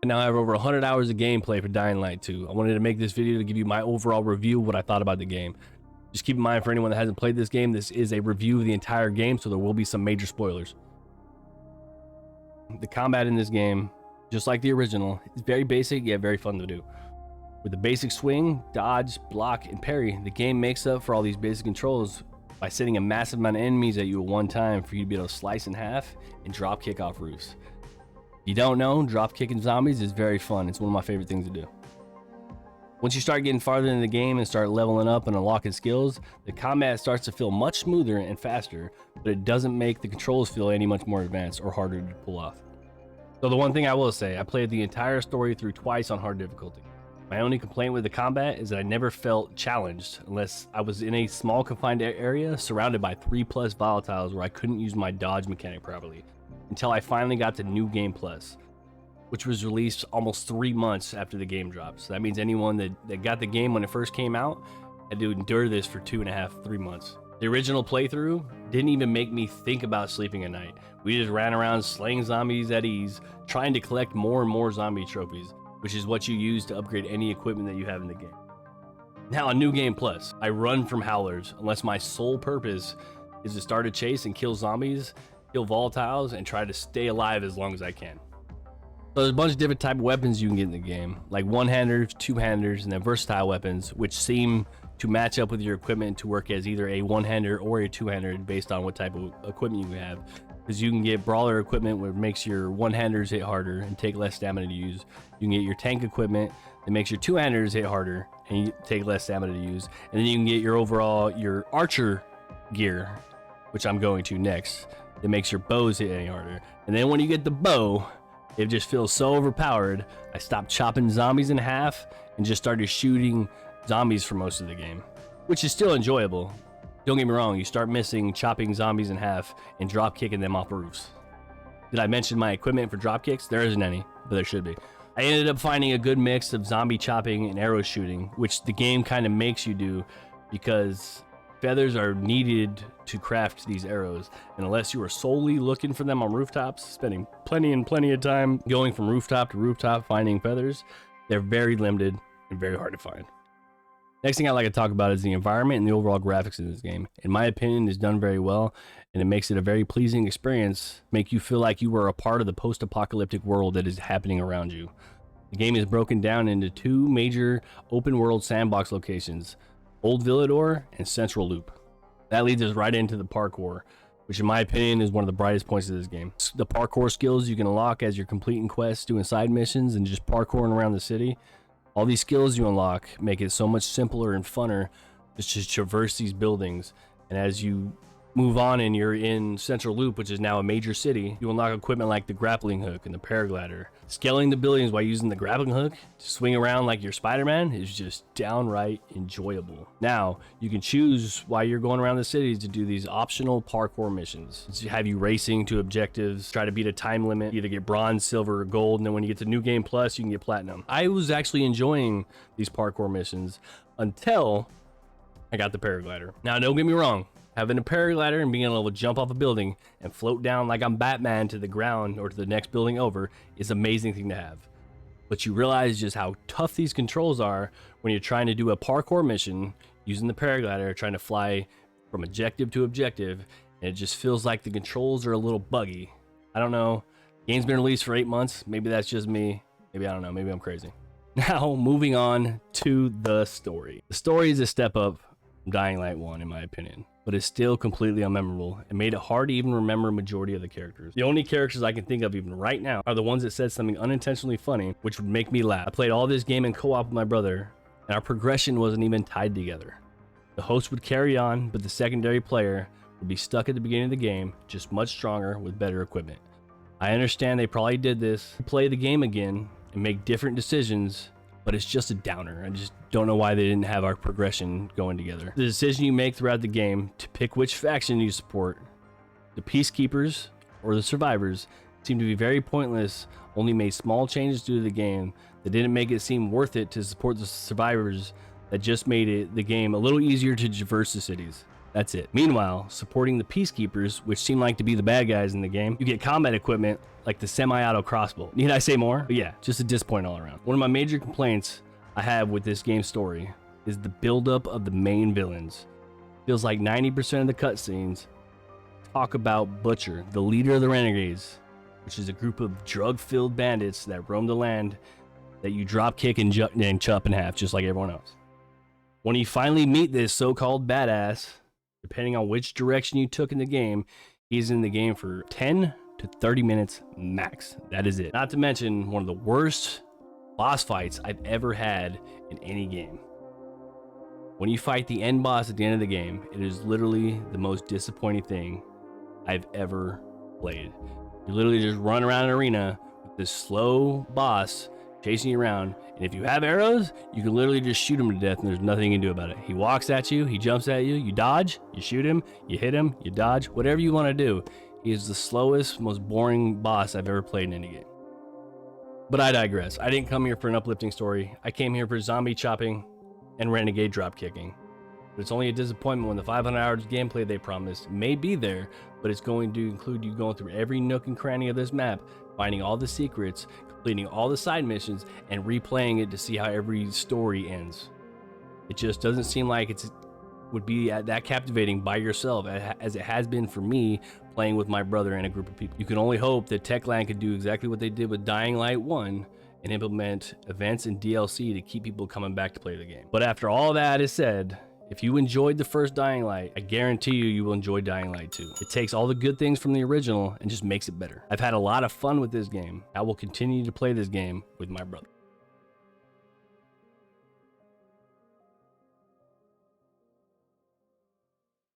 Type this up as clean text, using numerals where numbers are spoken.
And now I have over 100 hours of gameplay for Dying Light 2. I wanted to make this video to give you my overall review of what I thought about the game. Just keep in mind, for anyone that hasn't played this game, this is a review of the entire game, so there will be some major spoilers. The combat in this game, just like the original, is very basic yet very fun to do. With the basic swing, dodge, block, and parry, the game makes up for all these basic controls by sending a massive amount of enemies at you at one time for you to be able to slice in half and drop kick off roofs. If you don't know, drop kicking zombies is very fun. It's one of my favorite things to do. Once you start getting farther into the game and start leveling up and unlocking skills, the combat starts to feel much smoother and faster, but it doesn't make the controls feel any much more advanced or harder to pull off. So the one thing I will say, I played the entire story through twice on hard difficulty. My only complaint with the combat is that I never felt challenged unless I was in a small confined area surrounded by 3+ volatiles where I couldn't use my dodge mechanic properly, until I finally got to New Game Plus, which was released almost 3 months after the game dropped. So that means anyone that got the game when it first came out had to endure this for 2.5–3 months. The original playthrough didn't even make me think about sleeping at night. We just ran around slaying zombies at ease, trying to collect more and more zombie trophies, which is what you use to upgrade any equipment that you have in the game. Now on New Game Plus, I run from howlers unless my sole purpose is to start a chase and kill zombies, kill volatiles, and try to stay alive as long as I can. So there's a bunch of different type of weapons you can get in the game, like one-handers, two-handers, and then versatile weapons, which seem to match up with your equipment to work as either a one-hander or a two-hander based on what type of equipment you have. Because you can get brawler equipment which makes your one-handers hit harder and take less stamina to use. You can get your tank equipment that makes your two-handers hit harder and you take less stamina to use. And then you can get your archer gear, which I'm going to next, that makes your bows hit any harder. And then when you get the bow, it just feels so overpowered, I stopped chopping zombies in half and just started shooting zombies for most of the game, which is still enjoyable. Don't get me wrong, you start missing chopping zombies in half and drop kicking them off roofs. Did I mention my equipment for drop kicks? There isn't any, but there should be. I ended up finding a good mix of zombie chopping and arrow shooting, which the game kind of makes you do because feathers are needed to craft these arrows, and unless you are solely looking for them on rooftops, spending plenty of time going from rooftop to rooftop finding feathers, they're very limited and very hard to find. Next thing I'd like to talk about is the environment and the overall graphics in this game. In my opinion, it's done very well, and it makes it a very pleasing experience, make you feel like you are a part of the post-apocalyptic world that is happening around you. The game is broken down into 2 major open-world sandbox locations, Old Villador and Central Loop. That leads us right into the parkour, which in my opinion is one of the brightest points of this game. The parkour skills you can unlock as you're completing quests, doing side missions, and just parkouring around the city. All these skills you unlock make it so much simpler and funner just to traverse these buildings. And as you move on and you're in Central Loop, which is now a major city, you unlock equipment like the grappling hook and the paraglider. Scaling the buildings while using the grappling hook to swing around like you're Spider-Man is just downright enjoyable. Now, you can choose while you're going around the city to do these optional parkour missions. So have you racing to objectives, try to beat a time limit, either get bronze, silver, or gold, and then when you get to New Game Plus, you can get platinum. I was actually enjoying these parkour missions until I got the paraglider. Now, don't get me wrong. Having a paraglider and being able to jump off a building and float down like I'm Batman to the ground or to the next building over is an amazing thing to have. But you realize just how tough these controls are when you're trying to do a parkour mission using the paraglider, trying to fly from objective to objective, and it just feels like the controls are a little buggy. I don't know. Game's been released for 8 months. Maybe that's just me. Maybe I don't know. Maybe I'm crazy. Now, moving on to the story. The story is a step up from Dying Light 1 in my opinion, but it's still completely unmemorable and made it hard to even remember a majority of the characters. The only characters I can think of even right now are the ones that said something unintentionally funny, which would make me laugh. I played all this game in co-op with my brother, and our progression wasn't even tied together. The host would carry on, but the secondary player would be stuck at the beginning of the game, just much stronger with better equipment. I understand they probably did this to play the game again and make different decisions, but it's just a downer. I just don't know why they didn't have our progression going together. The decision you make throughout the game to pick which faction you support, the Peacekeepers or the Survivors, seem to be very pointless, only made small changes to the game that didn't make it seem worth it to support the Survivors, that just made the game a little easier to traverse the cities. That's it. Meanwhile, supporting the Peacekeepers, which seem like to be the bad guys in the game, you get combat equipment like the semi-auto crossbow. Need I say more? But yeah, just a disappointment all around. One of my major complaints I have with this game's story is the buildup of the main villains. Feels like 90% of the cutscenes talk about Butcher, the leader of the Renegades, which is a group of drug-filled bandits that roam the land that you drop kick and chop in half, just like everyone else. When you finally meet this so-called badass, depending on which direction you took in the game, he's in the game for 10 to 30 minutes max. That is it. Not to mention one of the worst boss fights I've ever had in any game. When you fight the end boss at the end of the game, it is literally the most disappointing thing I've ever played. You literally just run around an arena with this slow boss chasing you around, and if you have arrows, you can literally just shoot him to death and there's nothing you can do about it. He walks at you, he jumps at you, you dodge, you shoot him, you hit him, you dodge, whatever you want to do. He is the slowest, most boring boss I've ever played in any game. But I digress. I didn't come here for an uplifting story. I came here for zombie chopping and renegade drop kicking. But it's only a disappointment when the 500 hours gameplay they promised may be there, but it's going to include you going through every nook and cranny of this map, finding all the secrets, completing all the side missions, and replaying it to see how every story ends. It just doesn't seem like it would be that captivating by yourself as it has been for me playing with my brother and a group of people. You can only hope that Techland could do exactly what they did with Dying Light 1 and implement events and DLC to keep people coming back to play the game. But after all that is said, if you enjoyed the first Dying Light, I guarantee you will enjoy Dying Light 2. It takes all the good things from the original and just makes it better. I've had a lot of fun with this game. I will continue to play this game with my brother.